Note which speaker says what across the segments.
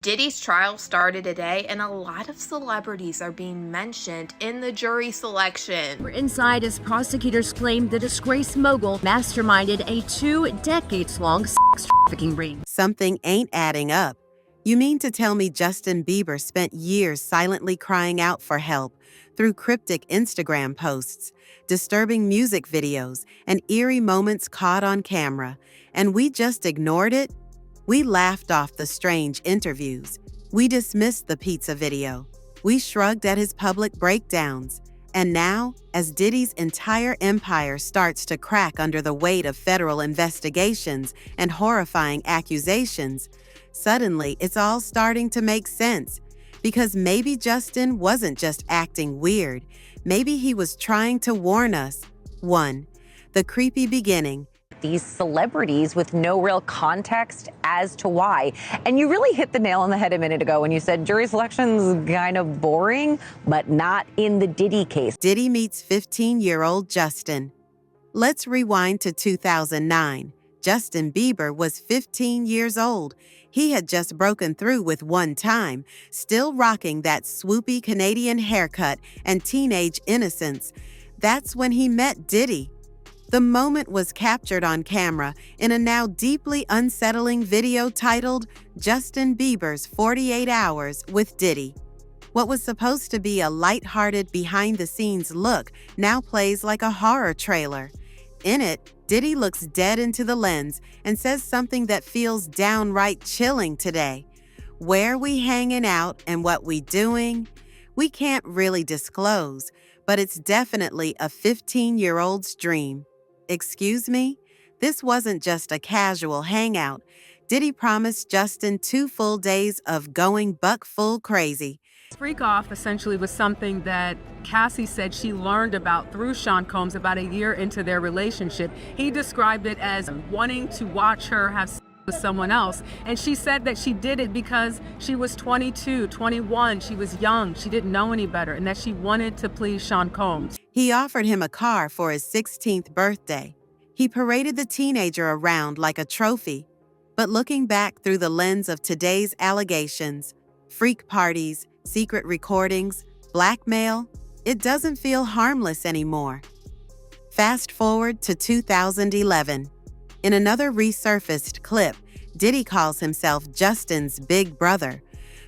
Speaker 1: Diddy's trial started today, and a lot of celebrities are being mentioned in the jury selection.
Speaker 2: We're inside as prosecutors claim the disgraced mogul masterminded a 2 decades-long sex trafficking ring.
Speaker 3: Something ain't adding up. You mean to tell me Justin Bieber spent years silently crying out for help through cryptic Instagram posts, disturbing music videos, and eerie moments caught on camera, and we just ignored it? We laughed off the strange interviews. We dismissed the pizza video. We shrugged at his public breakdowns. And now, as Diddy's entire empire starts to crack under the weight of federal investigations and horrifying accusations, suddenly it's all starting to make sense. Because maybe Justin wasn't just acting weird. Maybe he was trying to warn us. 1. The creepy beginning.
Speaker 4: These celebrities with no real context as to why. And you really hit the nail on the head a minute ago when you said jury selection's kind of boring, but not in the Diddy case.
Speaker 3: Diddy meets 15-year-old Justin. Let's rewind to 2009. Justin Bieber was 15 years old. He had just broken through with One Time, still rocking that swoopy Canadian haircut and teenage innocence. That's when he met Diddy. The moment was captured on camera in a now deeply unsettling video titled Justin Bieber's 48 Hours with Diddy. What was supposed to be a lighthearted behind-the-scenes look now plays like a horror trailer. In it, Diddy looks dead into the lens and says something that feels downright chilling today. Where we hanging out and what we doing? We can't really disclose, but it's definitely a 15-year-old's dream. Excuse me? This wasn't just a casual hangout. Diddy promised Justin 2 full days of going buck-full crazy.
Speaker 5: Freak off essentially was something that Cassie said she learned about through Sean Combs about a year into their relationship. He described it as wanting to watch her have sex with someone else. And she said that she did it because she was 22, 21, she was young, she didn't know any better, and that she wanted to please Sean Combs.
Speaker 3: He offered him a car for his 16th birthday. He paraded the teenager around like a trophy. But looking back through the lens of today's allegations, freak parties, secret recordings, blackmail, it doesn't feel harmless anymore. Fast forward to 2011. In another resurfaced clip, Diddy calls himself Justin's big brother.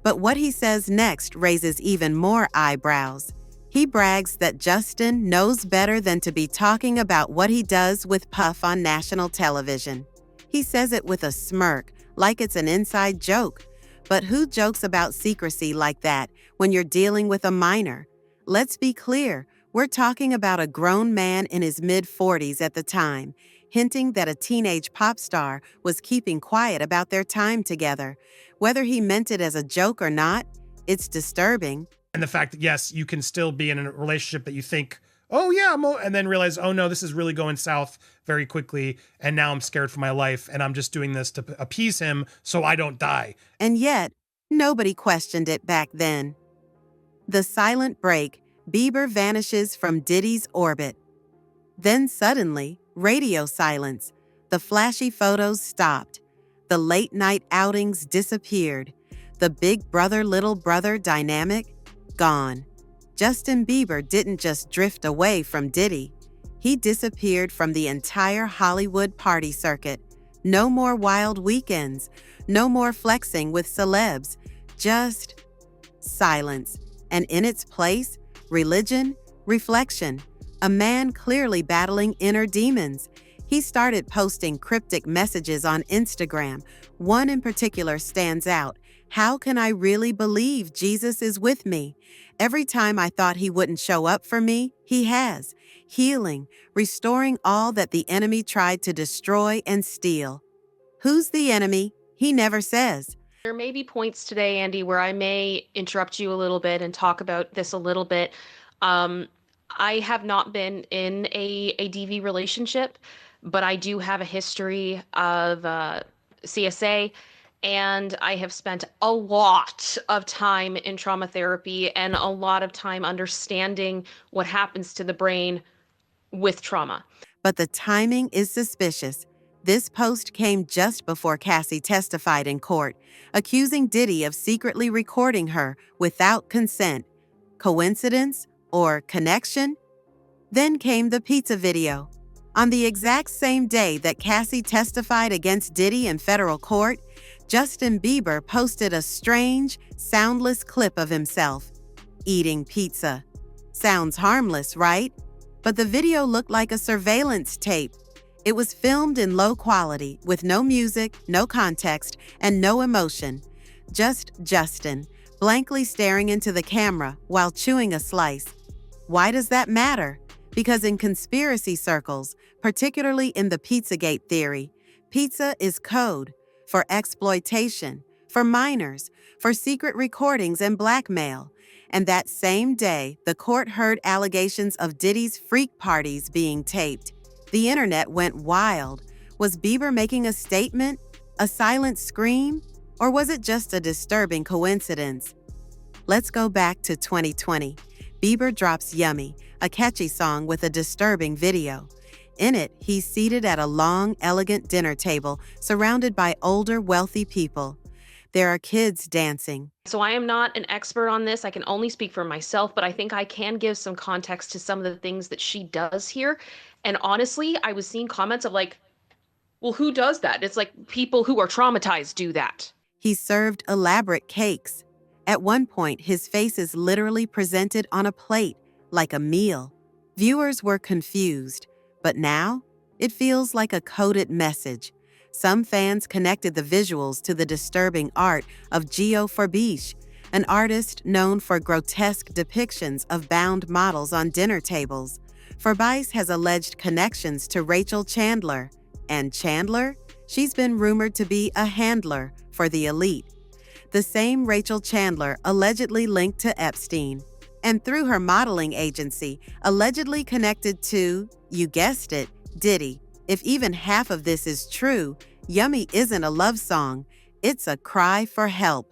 Speaker 3: But what he says next raises even more eyebrows. He brags that Justin knows better than to be talking about what he does with Puff on national television. He says it with a smirk, like it's an inside joke. But who jokes about secrecy like that when you're dealing with a minor? Let's be clear, we're talking about a grown man in his mid-40s at the time, hinting that a teenage pop star was keeping quiet about their time together. Whether he meant it as a joke or not, it's disturbing.
Speaker 6: And the fact that, yes, you can still be in a relationship that you think, oh yeah, and then realize, oh no, this is really going south very quickly, and now I'm scared for my life, and I'm just doing this to appease him so I don't die.
Speaker 3: And yet, nobody questioned it back then. The silent break, Bieber vanishes from Diddy's orbit. Then suddenly, radio silence. The flashy photos stopped. The late-night outings disappeared. The big brother-little brother dynamic, gone. Justin Bieber didn't just drift away from Diddy. He disappeared from the entire Hollywood party circuit. No more wild weekends. No more flexing with celebs. Just silence. And in its place, religion, reflection. A man clearly battling inner demons. He started posting cryptic messages on Instagram. One in particular stands out. How can I really believe Jesus is with me? Every time I thought he wouldn't show up for me, he has. Healing, restoring all that the enemy tried to destroy and steal. Who's the enemy? He never says.
Speaker 1: There may be points today, Andy, where I may interrupt you a little bit and talk about this a little bit. I have not been in a DV relationship, but I do have a history of CSA. And I have spent a lot of time in trauma therapy and a lot of time understanding what happens to the brain with trauma.
Speaker 3: But the timing is suspicious. This post came just before Cassie testified in court, accusing Diddy of secretly recording her without consent. Coincidence or connection? Then came the pizza video. On the exact same day that Cassie testified against Diddy in federal court, Justin Bieber posted a strange, soundless clip of himself eating pizza. Sounds harmless, right? But the video looked like a surveillance tape. It was filmed in low quality, with no music, no context, and no emotion. Just Justin, blankly staring into the camera while chewing a slice. Why does that matter? Because in conspiracy circles, particularly in the Pizzagate theory, pizza is code for exploitation, for minors, for secret recordings and blackmail. And that same day, the court heard allegations of Diddy's freak parties being taped. The internet went wild. Was Bieber making a statement? A silent scream? Or was it just a disturbing coincidence? Let's go back to 2020. Bieber drops Yummy, a catchy song with a disturbing video. In it, he's seated at a long, elegant dinner table surrounded by older, wealthy people. There are kids dancing.
Speaker 1: So I am not an expert on this. I can only speak for myself, but I think I can give some context to some of the things that she does here. And honestly, I was seeing comments of like, well, who does that? It's like people who are traumatized do that.
Speaker 3: He served elaborate cakes. At one point, his face is literally presented on a plate, like a meal. Viewers were confused, but now it feels like a coded message. Some fans connected the visuals to the disturbing art of Gio Forbiche, an artist known for grotesque depictions of bound models on dinner tables. Forbice has alleged connections to Rachel Chandler. And Chandler? She's been rumored to be a handler for the elite. The same Rachel Chandler allegedly linked to Epstein, and through her modeling agency, allegedly connected to, you guessed it, Diddy. If even half of this is true, Yummy isn't a love song, it's a cry for help.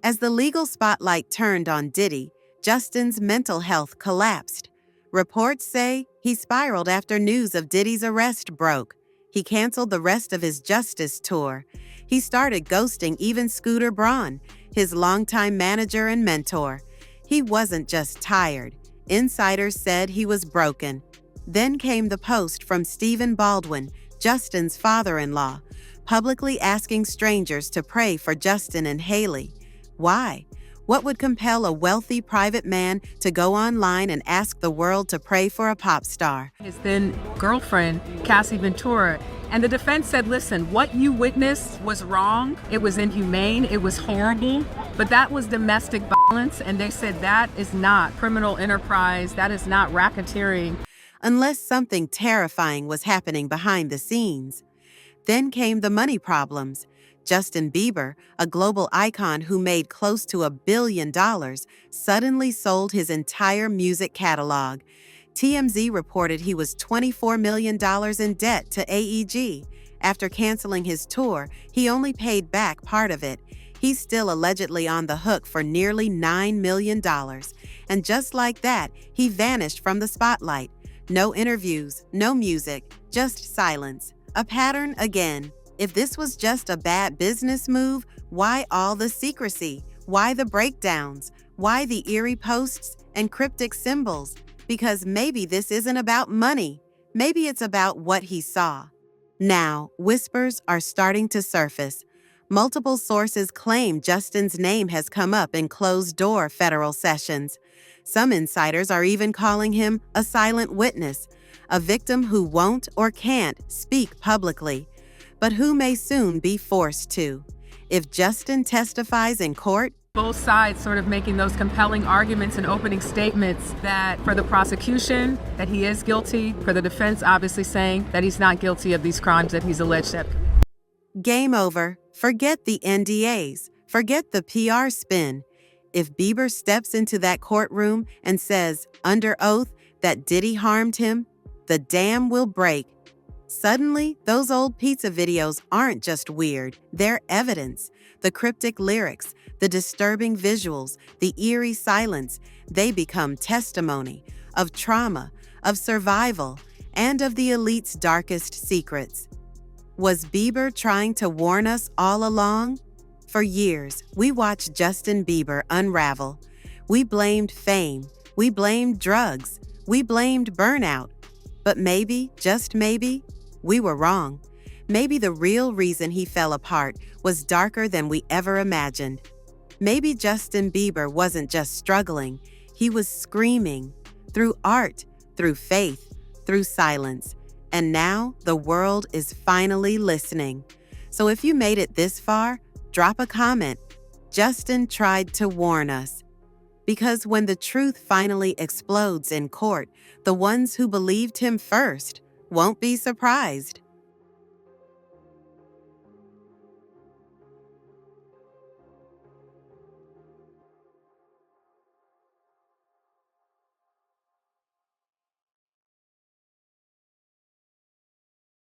Speaker 3: As the legal spotlight turned on Diddy, Justin's mental health collapsed. Reports say he spiraled after news of Diddy's arrest broke. He canceled the rest of his Justice tour. He started ghosting even Scooter Braun, his longtime manager and mentor. He wasn't just tired. Insiders said he was broken. Then came the post from Stephen Baldwin, Justin's father-in-law, publicly asking strangers to pray for Justin and Haley. Why? What would compel a wealthy private man to go online and ask the world to pray for a pop star?
Speaker 5: His then girlfriend, Cassie Ventura. And the defense said, listen, what you witnessed was wrong. It was inhumane. It was horrible. But that was domestic violence. And they said that is not criminal enterprise. That is not racketeering.
Speaker 3: Unless something terrifying was happening behind the scenes. Then came the money problems. Justin Bieber, a global icon who made close to $1 billion, suddenly sold his entire music catalog. TMZ reported he was $24 million in debt to AEG. After canceling his tour, he only paid back part of it. He's still allegedly on the hook for nearly $9 million. And just like that, he vanished from the spotlight. No interviews, no music, just silence. A pattern again. If this was just a bad business move, why all the secrecy? Why the breakdowns? Why the eerie posts and cryptic symbols? Because maybe this isn't about money. Maybe it's about what he saw. Now, whispers are starting to surface. Multiple sources claim Justin's name has come up in closed-door federal sessions. Some insiders are even calling him a silent witness, a victim who won't or can't speak publicly, but who may soon be forced to. If Justin testifies in court,
Speaker 5: Both sides sort of making those compelling arguments and opening statements that for the prosecution, that he is guilty, for the defense obviously saying that he's not guilty of these crimes that he's alleged to have committed.
Speaker 3: game over. Forget the NDAs. Forget the PR spin. If Bieber steps into that courtroom and says, under oath, that Diddy harmed him, the dam will break. Suddenly, those old pizza videos aren't just weird, they're evidence. The cryptic lyrics, the disturbing visuals, the eerie silence, they become testimony of trauma, of survival, and of the elite's darkest secrets. Was Bieber trying to warn us all along? For years, we watched Justin Bieber unravel. We blamed fame, we blamed drugs, we blamed burnout. But maybe, just maybe, we were wrong. Maybe the real reason he fell apart was darker than we ever imagined. Maybe Justin Bieber wasn't just struggling, he was screaming. Through art, through faith, through silence. And now the world is finally listening. So if you made it this far, drop a comment. Justin tried to warn us. Because when the truth finally explodes in court, the ones who believed him first won't be surprised.